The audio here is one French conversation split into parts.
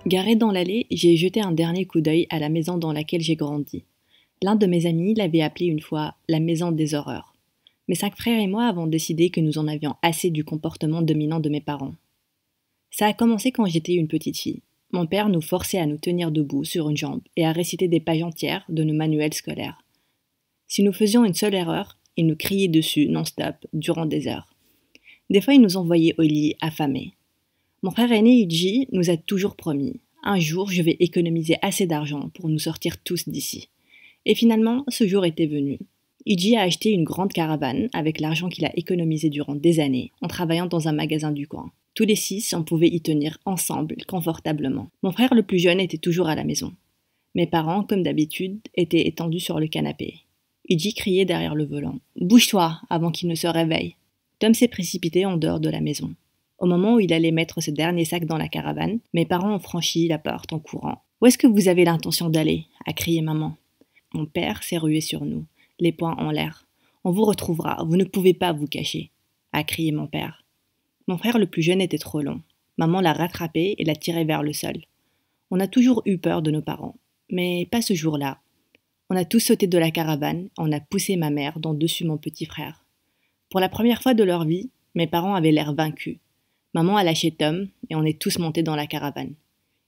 Garé dans l'allée, j'ai jeté un dernier coup d'œil à la maison dans laquelle j'ai grandi. L'un de mes amis l'avait appelée une fois la maison des horreurs. Mes 5 frères et moi avons décidé que nous en avions assez du comportement dominant de mes parents. Ça a commencé quand j'étais une petite fille. Mon père nous forçait à nous tenir debout sur une jambe et à réciter des pages entières de nos manuels scolaires. Si nous faisions une seule erreur, il nous criait dessus non-stop durant des heures. Des fois, il nous envoyait au lit affamés. Mon frère aîné Iji nous a toujours promis « Un jour, je vais économiser assez d'argent pour nous sortir tous d'ici ». Et finalement, ce jour était venu. Iji a acheté une grande caravane avec l'argent qu'il a économisé durant des années en travaillant dans un magasin du coin. Tous les 6, on pouvait y tenir ensemble, confortablement. Mon frère le plus jeune était toujours à la maison. Mes parents, comme d'habitude, étaient étendus sur le canapé. Iji criait derrière le volant « Bouge-toi » avant qu'il ne se réveille. Tom s'est précipité en dehors de la maison. Au moment où il allait mettre ce dernier sac dans la caravane, mes parents ont franchi la porte en courant. « Où est-ce que vous avez l'intention d'aller » a crié maman. Mon père s'est rué sur nous, les poings en l'air. « On vous retrouvera, vous ne pouvez pas vous cacher » a crié mon père. Mon frère le plus jeune était trop long. Maman l'a rattrapé et l'a tiré vers le sol. On a toujours eu peur de nos parents, mais pas ce jour-là. On a tous sauté de la caravane, on a poussé ma mère dans dessus mon petit frère. Pour la première fois de leur vie, mes parents avaient l'air vaincus. Maman a lâché Tom et on est tous montés dans la caravane.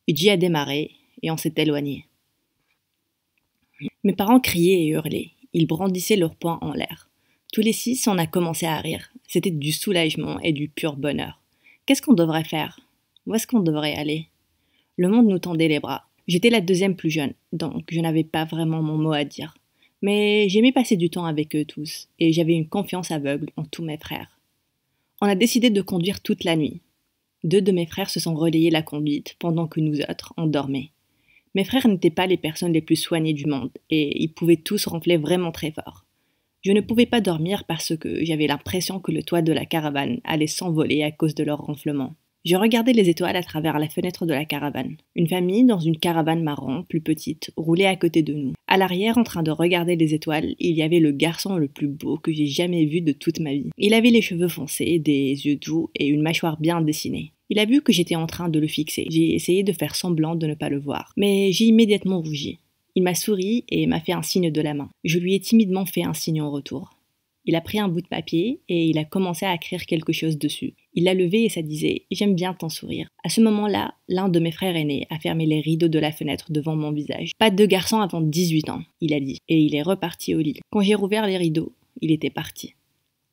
Iji a démarré et on s'est éloigné. Mes parents criaient et hurlaient. Ils brandissaient leurs poings en l'air. Tous les 6, on a commencé à rire. C'était du soulagement et du pur bonheur. Qu'est-ce qu'on devrait faire? Où est-ce qu'on devrait aller? Le monde nous tendait les bras. J'étais la deuxième plus jeune, donc je n'avais pas vraiment mon mot à dire. Mais j'aimais passer du temps avec eux tous, et j'avais une confiance aveugle en tous mes frères. On a décidé de conduire toute la nuit. 2 de mes frères se sont relayés la conduite, pendant que nous autres, on dormait. Mes frères n'étaient pas les personnes les plus soignées du monde, et ils pouvaient tous ronfler vraiment très fort. Je ne pouvais pas dormir parce que j'avais l'impression que le toit de la caravane allait s'envoler à cause de leur ronflement. Je regardais les étoiles à travers la fenêtre de la caravane. Une famille dans une caravane marron, plus petite, roulait à côté de nous. À l'arrière, en train de regarder les étoiles, il y avait le garçon le plus beau que j'ai jamais vu de toute ma vie. Il avait les cheveux foncés, des yeux doux et une mâchoire bien dessinée. Il a vu que j'étais en train de le fixer. J'ai essayé de faire semblant de ne pas le voir, mais j'ai immédiatement rougi. Il m'a souri et m'a fait un signe de la main. Je lui ai timidement fait un signe en retour. Il a pris un bout de papier et il a commencé à écrire quelque chose dessus. Il l'a levé et ça disait « J'aime bien ton sourire ». À ce moment-là, l'un de mes frères aînés a fermé les rideaux de la fenêtre devant mon visage. « Pas de garçon avant 18 ans », il a dit, et il est reparti au lit. Quand j'ai rouvert les rideaux, il était parti.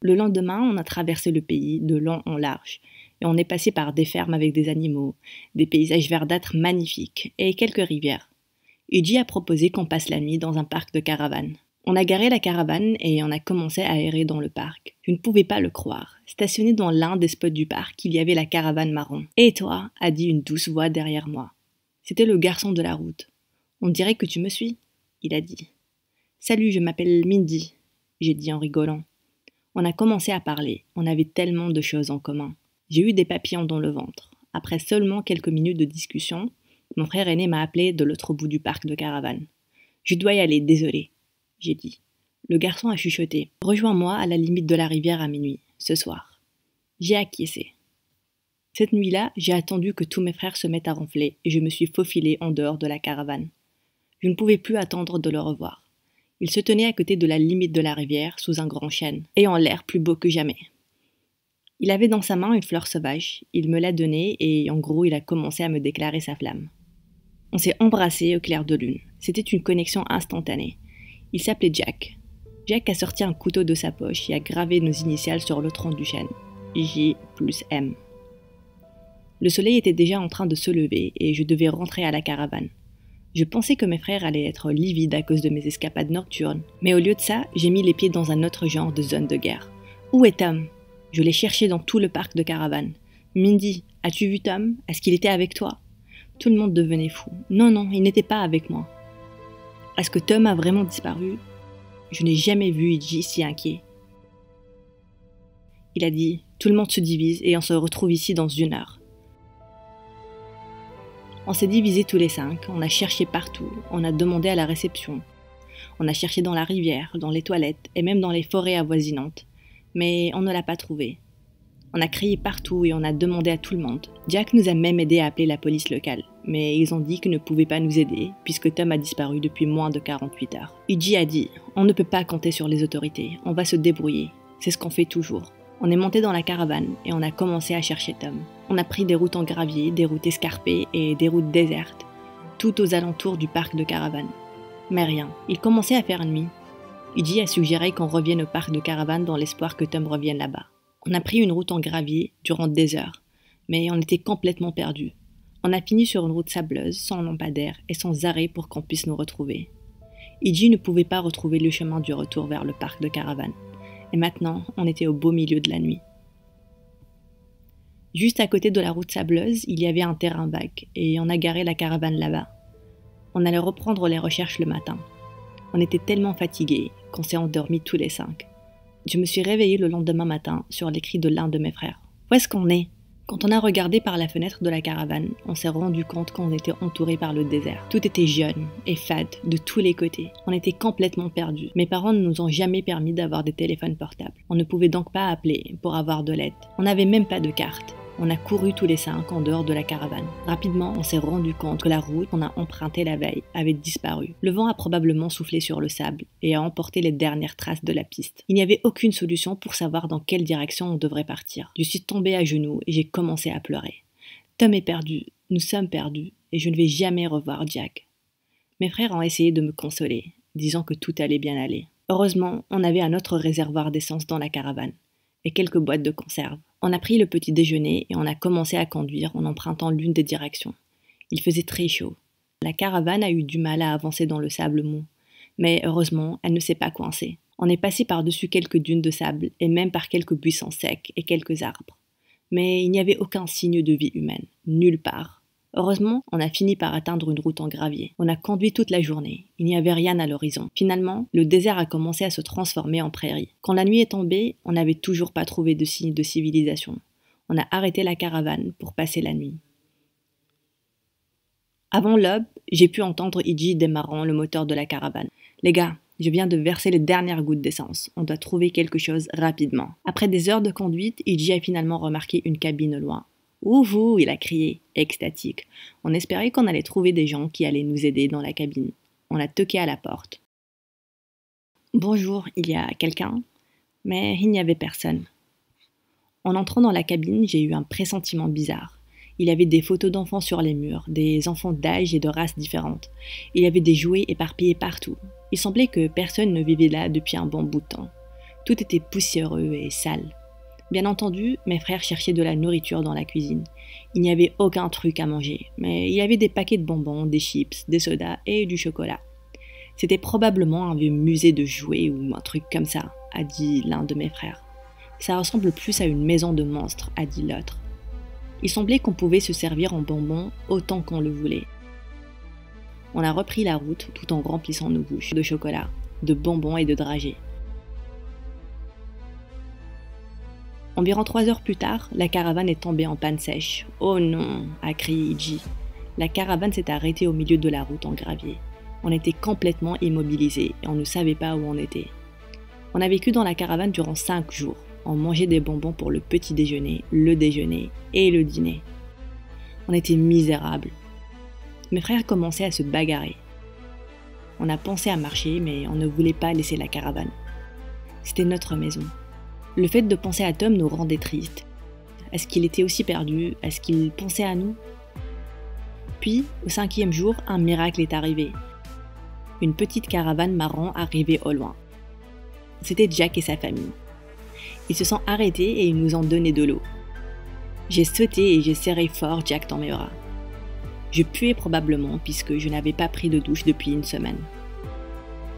Le lendemain, on a traversé le pays de long en large, et on est passé par des fermes avec des animaux, des paysages verdâtres magnifiques et quelques rivières. Iji a proposé qu'on passe la nuit dans un parc de caravanes. On a garé la caravane et on a commencé à errer dans le parc. Je ne pouvais pas le croire. Stationné dans l'un des spots du parc, il y avait la caravane marron. « Et toi ?» a dit une douce voix derrière moi. C'était le garçon de la route. « On dirait que tu me suis ?» il a dit. « Salut, je m'appelle Mindy », j'ai dit en rigolant. On a commencé à parler. On avait tellement de choses en commun. J'ai eu des papillons dans le ventre. Après seulement quelques minutes de discussion, mon frère aîné m'a appelé de l'autre bout du parc de caravane. « Je dois y aller, désolé. » j'ai dit. Le garçon a chuchoté. « Rejoins-moi à la limite de la rivière à minuit, ce soir. » J'ai acquiescé. Cette nuit-là, j'ai attendu que tous mes frères se mettent à ronfler et je me suis faufilé en dehors de la caravane. Je ne pouvais plus attendre de le revoir. Il se tenait à côté de la limite de la rivière, sous un grand chêne, ayant l'air plus beau que jamais. Il avait dans sa main une fleur sauvage, il me l'a donnée et en gros il a commencé à me déclarer sa flamme. On s'est embrassés au clair de lune. C'était une connexion instantanée. Il s'appelait Jack. Jack a sorti un couteau de sa poche et a gravé nos initiales sur le tronc du chêne. J plus M. Le soleil était déjà en train de se lever et je devais rentrer à la caravane. Je pensais que mes frères allaient être livides à cause de mes escapades nocturnes, mais au lieu de ça, j'ai mis les pieds dans un autre genre de zone de guerre. Où est Tom? Je l'ai cherché dans tout le parc de caravane. Mindy, as-tu vu Tom? Est-ce qu'il était avec toi? Tout le monde devenait fou. Non, il n'était pas avec moi. Est-ce que Tom a vraiment disparu? Je n'ai jamais vu Iji si inquiet. Il a dit « Tout le monde se divise et on se retrouve ici dans 1 heure. » On s'est divisés tous les 5, on a cherché partout, on a demandé à la réception. On a cherché dans la rivière, dans les toilettes et même dans les forêts avoisinantes. Mais on ne l'a pas trouvé. On a crié partout et on a demandé à tout le monde. Jack nous a même aidé à appeler la police locale, mais ils ont dit qu'ils ne pouvaient pas nous aider puisque Tom a disparu depuis moins de 48 heures. Iggy a dit « On ne peut pas compter sur les autorités, on va se débrouiller. C'est ce qu'on fait toujours. » On est monté dans la caravane et on a commencé à chercher Tom. On a pris des routes en gravier, des routes escarpées et des routes désertes, tout aux alentours du parc de caravane. Mais rien, il commençait à faire nuit. Iggy a suggéré qu'on revienne au parc de caravane dans l'espoir que Tom revienne là-bas. On a pris une route en gravier durant des heures, mais on était complètement perdus. On a fini sur une route sableuse, sans lampadaire et sans arrêt pour qu'on puisse nous retrouver. Iggy ne pouvait pas retrouver le chemin du retour vers le parc de caravane. Et maintenant, on était au beau milieu de la nuit. Juste à côté de la route sableuse, il y avait un terrain vague, et on a garé la caravane là-bas. On allait reprendre les recherches le matin. On était tellement fatigués qu'on s'est endormis tous les 5. Je me suis réveillée le lendemain matin sur les cris de l'un de mes frères. « Où est-ce qu'on est ?» Quand on a regardé par la fenêtre de la caravane, on s'est rendu compte qu'on était entouré par le désert. Tout était jaune et fade de tous les côtés. On était complètement perdus. Mes parents ne nous ont jamais permis d'avoir des téléphones portables. On ne pouvait donc pas appeler pour avoir de l'aide. On n'avait même pas de carte. On a couru tous les 5 en dehors de la caravane. Rapidement, on s'est rendu compte que la route qu'on a empruntée la veille avait disparu. Le vent a probablement soufflé sur le sable et a emporté les dernières traces de la piste. Il n'y avait aucune solution pour savoir dans quelle direction on devrait partir. Je suis tombée à genoux et j'ai commencé à pleurer. Tom est perdu, nous sommes perdus et je ne vais jamais revoir Jack. Mes frères ont essayé de me consoler, disant que tout allait bien aller. Heureusement, on avait un autre réservoir d'essence dans la caravane et quelques boîtes de conserve. On a pris le petit déjeuner et on a commencé à conduire en empruntant l'une des directions. Il faisait très chaud. La caravane a eu du mal à avancer dans le sable mou, mais heureusement, elle ne s'est pas coincée. On est passé par-dessus quelques dunes de sable et même par quelques buissons secs et quelques arbres. Mais il n'y avait aucun signe de vie humaine, nulle part. Heureusement, on a fini par atteindre une route en gravier. On a conduit toute la journée. Il n'y avait rien à l'horizon. Finalement, le désert a commencé à se transformer en prairie. Quand la nuit est tombée, on n'avait toujours pas trouvé de signes de civilisation. On a arrêté la caravane pour passer la nuit. Avant l'aube, j'ai pu entendre Iggy démarrant le moteur de la caravane. « Les gars, je viens de verser les dernières gouttes d'essence. On doit trouver quelque chose rapidement. » Après des heures de conduite, Iggy a finalement remarqué une cabine au loin. « Ouhou !» il a crié, extatique. On espérait qu'on allait trouver des gens qui allaient nous aider dans la cabine. On a toqué à la porte. « Bonjour, il y a quelqu'un ?» Mais il n'y avait personne. En entrant dans la cabine, j'ai eu un pressentiment bizarre. Il y avait des photos d'enfants sur les murs, des enfants d'âge et de races différentes. Il y avait des jouets éparpillés partout. Il semblait que personne ne vivait là depuis un bon bout de temps. Tout était poussiéreux et sale. Bien entendu, mes frères cherchaient de la nourriture dans la cuisine. Il n'y avait aucun truc à manger, mais il y avait des paquets de bonbons, des chips, des sodas et du chocolat. C'était probablement un vieux musée de jouets ou un truc comme ça, a dit l'un de mes frères. Ça ressemble plus à une maison de monstres, a dit l'autre. Il semblait qu'on pouvait se servir en bonbons autant qu'on le voulait. On a repris la route tout en remplissant nos bouches de chocolat, de bonbons et de dragées. Environ 3 heures plus tard, la caravane est tombée en panne sèche. « Oh non !» a crié Iggy. La caravane s'est arrêtée au milieu de la route en gravier. On était complètement immobilisés et on ne savait pas où on était. On a vécu dans la caravane durant 5 jours. On mangeait des bonbons pour le petit déjeuner, le déjeuner et le dîner. On était misérables. Mes frères commençaient à se bagarrer. On a pensé à marcher, mais on ne voulait pas laisser la caravane. C'était notre maison. Le fait de penser à Tom nous rendait tristes. Est-ce qu'il était aussi perdu? Est-ce qu'il pensait à nous? Puis, au 5e jour, un miracle est arrivé. Une petite caravane marron arrivait au loin. C'était Jack et sa famille. Ils se sont arrêtés et ils nous ont donné de l'eau. J'ai sauté et j'ai serré fort Jack dans mes bras. Je puais probablement puisque je n'avais pas pris de douche depuis une semaine.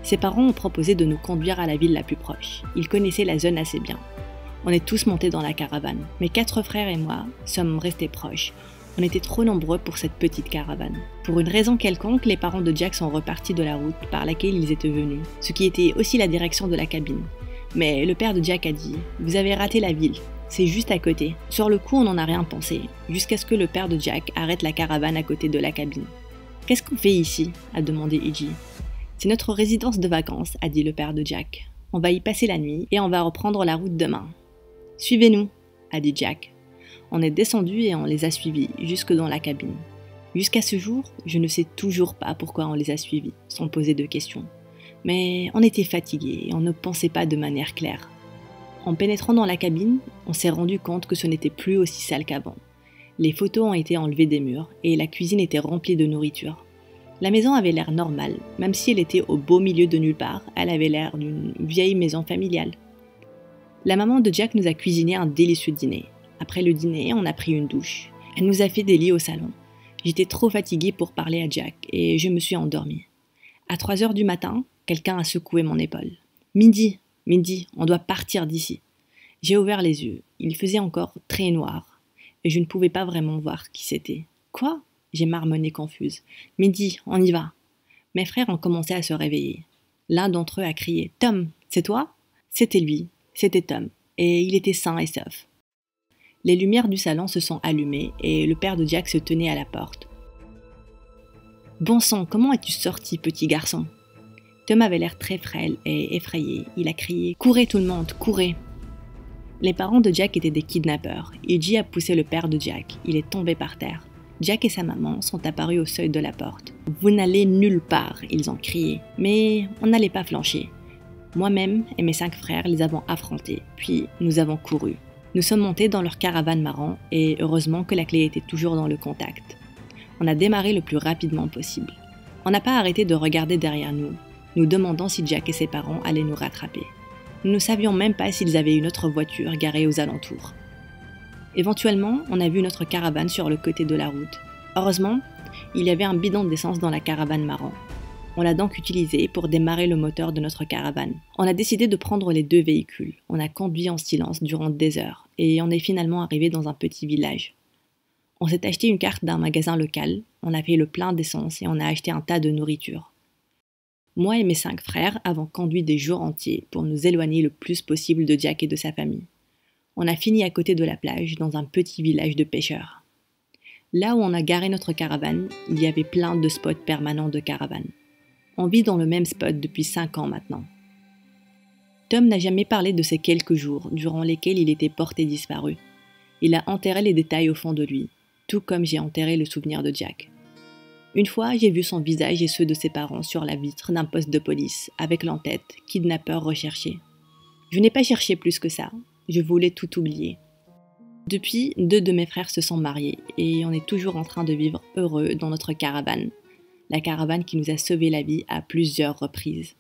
Ses parents ont proposé de nous conduire à la ville la plus proche. Ils connaissaient la zone assez bien. On est tous montés dans la caravane. Mes 4 frères et moi sommes restés proches. On était trop nombreux pour cette petite caravane. Pour une raison quelconque, les parents de Jack sont repartis de la route par laquelle ils étaient venus, ce qui était aussi la direction de la cabine. Mais le père de Jack a dit « Vous avez raté la ville, c'est juste à côté ». Sur le coup, on n'en a rien pensé, jusqu'à ce que le père de Jack arrête la caravane à côté de la cabine. « Qu'est-ce qu'on fait ici ?» a demandé Iggy. « C'est notre résidence de vacances », a dit le père de Jack. « On va y passer la nuit et on va reprendre la route demain. »« Suivez-nous », a dit Jack. On est descendu et on les a suivis jusque dans la cabine. Jusqu'à ce jour, je ne sais toujours pas pourquoi on les a suivis, sans poser de questions. Mais on était fatigués et on ne pensait pas de manière claire. En pénétrant dans la cabine, on s'est rendu compte que ce n'était plus aussi sale qu'avant. Les photos ont été enlevées des murs et la cuisine était remplie de nourriture. La maison avait l'air normale, même si elle était au beau milieu de nulle part, elle avait l'air d'une vieille maison familiale. La maman de Jack nous a cuisiné un délicieux dîner. Après le dîner, on a pris une douche. Elle nous a fait des lits au salon. J'étais trop fatiguée pour parler à Jack et je me suis endormie. À 3 heures du matin, quelqu'un a secoué mon épaule. « Mindy, Mindy, on doit partir d'ici. » J'ai ouvert les yeux. Il faisait encore très noir et je ne pouvais pas vraiment voir qui c'était. « Quoi ?» J'ai marmonné confuse. « Mindy, on y va. » Mes frères ont commencé à se réveiller. L'un d'entre eux a crié « Tom, c'est toi ?» C'était lui, c'était Tom, et il était sain et sauf. Les lumières du salon se sont allumées et le père de Jack se tenait à la porte. « Bon sang, comment es-tu sorti, petit garçon ?» Tom avait l'air très frêle et effrayé. Il a crié « Courez tout le monde, courez !» Les parents de Jack étaient des kidnappeurs. Eugene a poussé le père de Jack. Il est tombé par terre. Jack et sa maman sont apparus au seuil de la porte. « Vous n'allez nulle part !» ils ont crié. Mais on n'allait pas flancher. Moi-même et mes 5 frères les avons affrontés, puis nous avons couru. Nous sommes montés dans leur caravane marron et heureusement que la clé était toujours dans le contact. On a démarré le plus rapidement possible. On n'a pas arrêté de regarder derrière nous, nous demandant si Jack et ses parents allaient nous rattraper. Nous ne savions même pas s'ils avaient une autre voiture garée aux alentours. Éventuellement, on a vu notre caravane sur le côté de la route. Heureusement, il y avait un bidon d'essence dans la caravane marron. On l'a donc utilisé pour démarrer le moteur de notre caravane. On a décidé de prendre les 2 véhicules. On a conduit en silence durant des heures et on est finalement arrivé dans un petit village. On s'est acheté une carte d'un magasin local, on a fait le plein d'essence et on a acheté un tas de nourriture. Moi et mes 5 frères avons conduit des jours entiers pour nous éloigner le plus possible de Jack et de sa famille. On a fini à côté de la plage dans un petit village de pêcheurs. Là où on a garé notre caravane, il y avait plein de spots permanents de caravanes. On vit dans le même spot depuis 5 ans maintenant. Tom n'a jamais parlé de ces quelques jours durant lesquels il était porté disparu. Il a enterré les détails au fond de lui, tout comme j'ai enterré le souvenir de Jack. Une fois, j'ai vu son visage et ceux de ses parents sur la vitre d'un poste de police, avec l'en-tête « Kidnappeur recherché ». Je n'ai pas cherché plus que ça, je voulais tout oublier. Depuis, 2 de mes frères se sont mariés et on est toujours en train de vivre heureux dans notre caravane. La caravane qui nous a sauvé la vie à plusieurs reprises.